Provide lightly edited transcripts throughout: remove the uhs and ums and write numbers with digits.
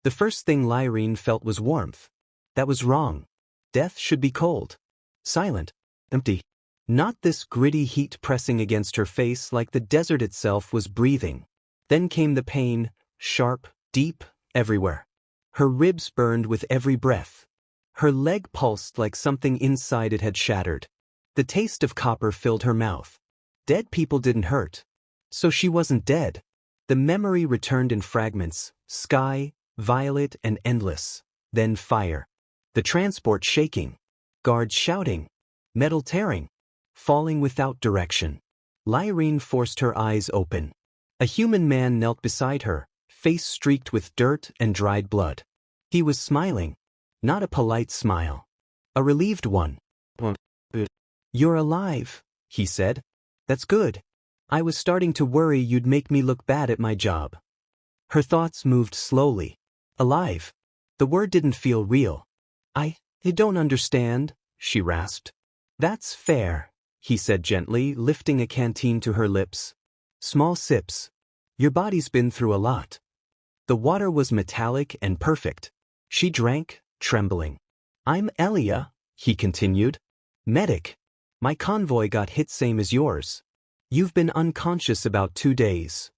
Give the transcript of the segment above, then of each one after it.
The first thing Lyrene felt was warmth. That was wrong. Death should be cold. Silent. Empty. Not this gritty heat pressing against her face like the desert itself was breathing. Then came the pain, sharp, deep, everywhere. Her ribs burned with every breath. Her leg pulsed like something inside it had shattered. The taste of copper filled her mouth. Dead people didn't hurt. So she wasn't dead. The memory returned in fragments, sky, violet and endless. Then fire. The transport shaking. Guards shouting. Metal tearing. Falling without direction. Lyrene forced her eyes open. A human man knelt beside her, face streaked with dirt and dried blood. He was smiling. Not a polite smile. A relieved one. "You're alive," he said. "That's good. I was starting to worry you'd make me look bad at my job." Her thoughts moved slowly. Alive. The word didn't feel real. I don't understand," she rasped. "That's fair," he said gently, lifting a canteen to her lips. "Small sips. Your body's been through a lot." The water was metallic and perfect. She drank, trembling. "I'm Elia," he continued. "Medic. My convoy got hit same as yours. You've been unconscious about 2 days."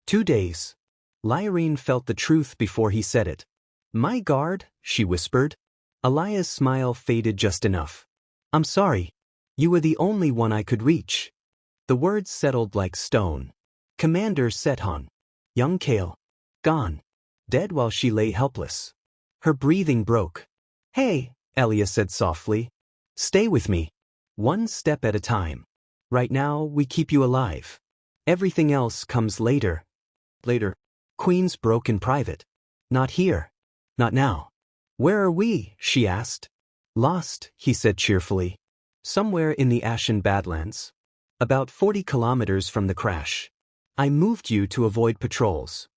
2 days. Lyrene felt the truth before he said it. "My guard," she whispered. Elia's smile faded just enough. "I'm sorry. You were the only one I could reach." The words settled like stone. Commander Seton. Young Kale. Gone. Dead while she lay helpless. Her breathing broke. "Hey," Elia said softly. "Stay with me. One step at a time. Right now, we keep you alive. Everything else comes later." Later. Queens broke in private. "Not here. Not now." "Where are we?" she asked. "Lost," he said cheerfully. "Somewhere in the Ashen Badlands. About 40 kilometers from the crash. I moved you to avoid patrols."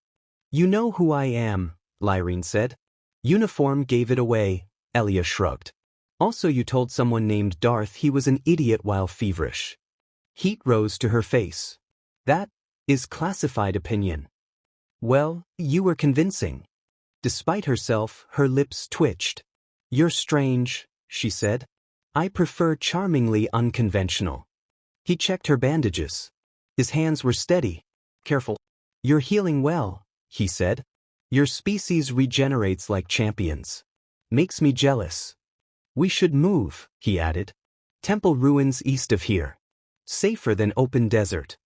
"You know who I am," Lyrene said. "Uniform gave it away," Elia shrugged. "Also you told someone named Darth he was an idiot while feverish." Heat rose to her face. "That is classified opinion." "Well, you were convincing." Despite herself, her lips twitched. "You're strange," she said. "I prefer charmingly unconventional." He checked her bandages. His hands were steady. "Careful. You're healing well," he said. "Your species regenerates like champions. Makes me jealous." "We should move," he added. "Temple ruins east of here. Safer than open desert."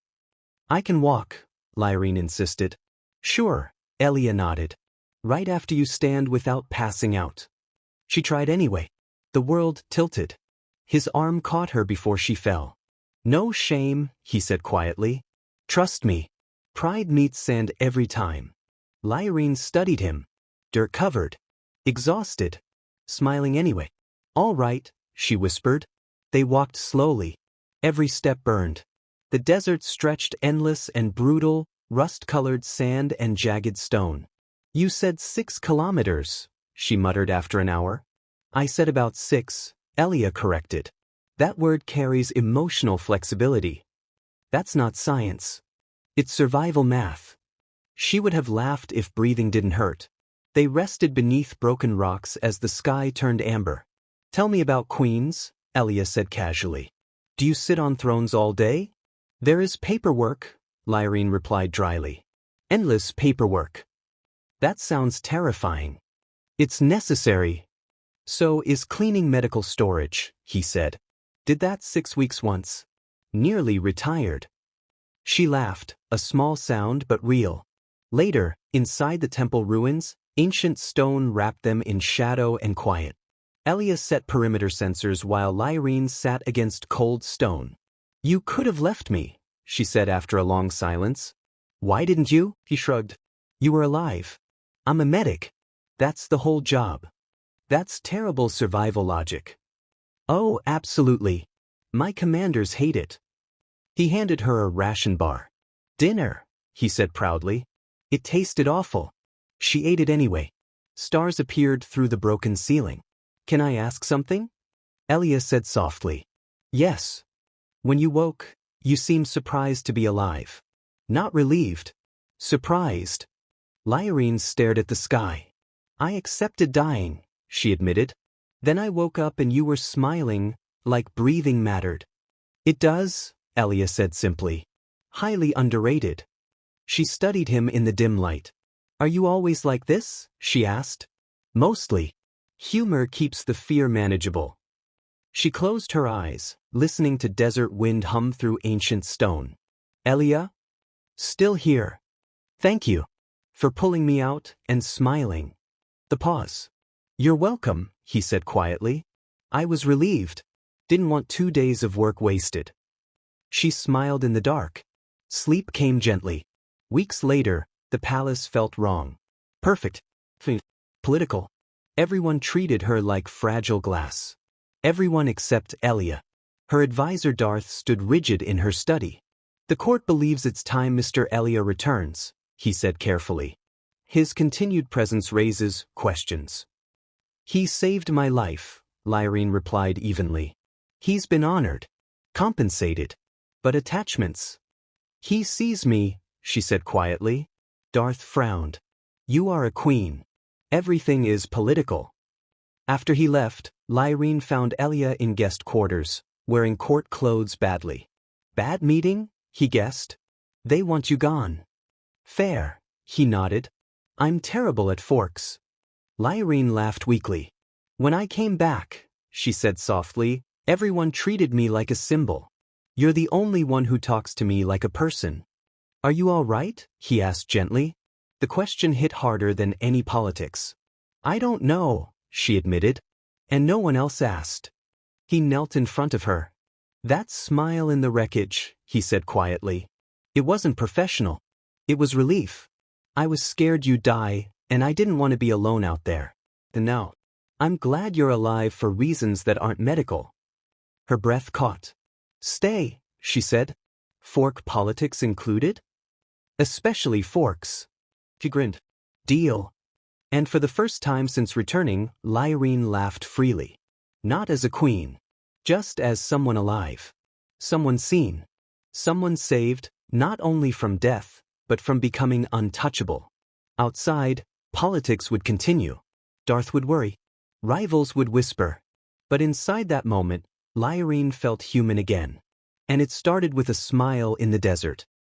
"I can walk," Lyrene insisted. "Sure," Elia nodded. "Right after you stand without passing out." She tried anyway. The world tilted. His arm caught her before she fell. "No shame," he said quietly. "Trust me. Pride meets sand every time." Lyrene studied him. Dirt-covered. Exhausted. Smiling anyway. "All right," she whispered. They walked slowly. Every step burned. The desert stretched endless and brutal, rust-colored sand and jagged stone. "You said 6 kilometers," she muttered after an hour. "I said about 6, Elia corrected. That word carries emotional flexibility. That's not science. It's survival math." She would have laughed if breathing didn't hurt. They rested beneath broken rocks as the sky turned amber. "Tell me about queens," Elia said casually. "Do you sit on thrones all day?" "There is paperwork," Lyrene replied dryly. "Endless paperwork." "That sounds terrifying." "It's necessary." "So is cleaning medical storage," he said. "Did that 6 weeks once. Nearly retired." She laughed, a small sound but real. Later, inside the temple ruins, ancient stone wrapped them in shadow and quiet. Elia set perimeter sensors while Lyrene sat against cold stone. "You could have left me," she said after a long silence. "Why didn't you?" He shrugged. "You were alive. I'm a medic. That's the whole job." "That's terrible survival logic." "Oh, absolutely. My commanders hate it." He handed her a ration bar. "Dinner," he said proudly. It tasted awful. She ate it anyway. Stars appeared through the broken ceiling. "Can I ask something?" Elia said softly. "Yes." "When you woke, you seemed surprised to be alive." "Not relieved. Surprised." Lyrene stared at the sky. I accepted dying, she admitted. Then I woke up and you were smiling, like breathing mattered. It does, Elia said simply. Highly underrated. She studied him in the dim light. Are you always like this? She asked. Mostly. Humor keeps the fear manageable. She closed her eyes, listening to desert wind hum through ancient stone. Elia? Still here. Thank you. For pulling me out and smiling. The pause. You're welcome, he said quietly. I was relieved. Didn't want 2 days of work wasted. She smiled in the dark. Sleep came gently. Weeks later, the palace felt wrong. Perfect. Political. Everyone treated her like fragile glass. Everyone except Elia. Her advisor Darth stood rigid in her study. The court believes it's time Mr. Elia returns, he said carefully. His continued presence raises questions. He saved my life, Lyrene replied evenly. He's been honored. Compensated. But attachments. He sees me, she said quietly. Darth frowned. You are a queen. Everything is political. After he left, Lyrene found Elia in guest quarters, wearing court clothes badly. Bad meeting? He guessed. They want you gone. Fair, he nodded. I'm terrible at forks. Lyrene laughed weakly. When I came back, she said softly, everyone treated me like a symbol. You're the only one who talks to me like a person. Are you all right? He asked gently. The question hit harder than any politics. I don't know, she admitted. And no one else asked. He knelt in front of her. That smile in the wreckage, he said quietly. It wasn't professional. It was relief. I was scared you'd die, and I didn't want to be alone out there. And now, I'm glad you're alive for reasons that aren't medical. Her breath caught. Stay, she said. Fork politics included? Especially forks. He grinned. Deal. And for the first time since returning, Lyrene laughed freely. Not as a queen. Just as someone alive. Someone seen. Someone saved, not only from death, but from becoming untouchable. Outside, politics would continue. Darth would worry. Rivals would whisper. But inside that moment, Lyrene felt human again. And it started with a smile in the desert.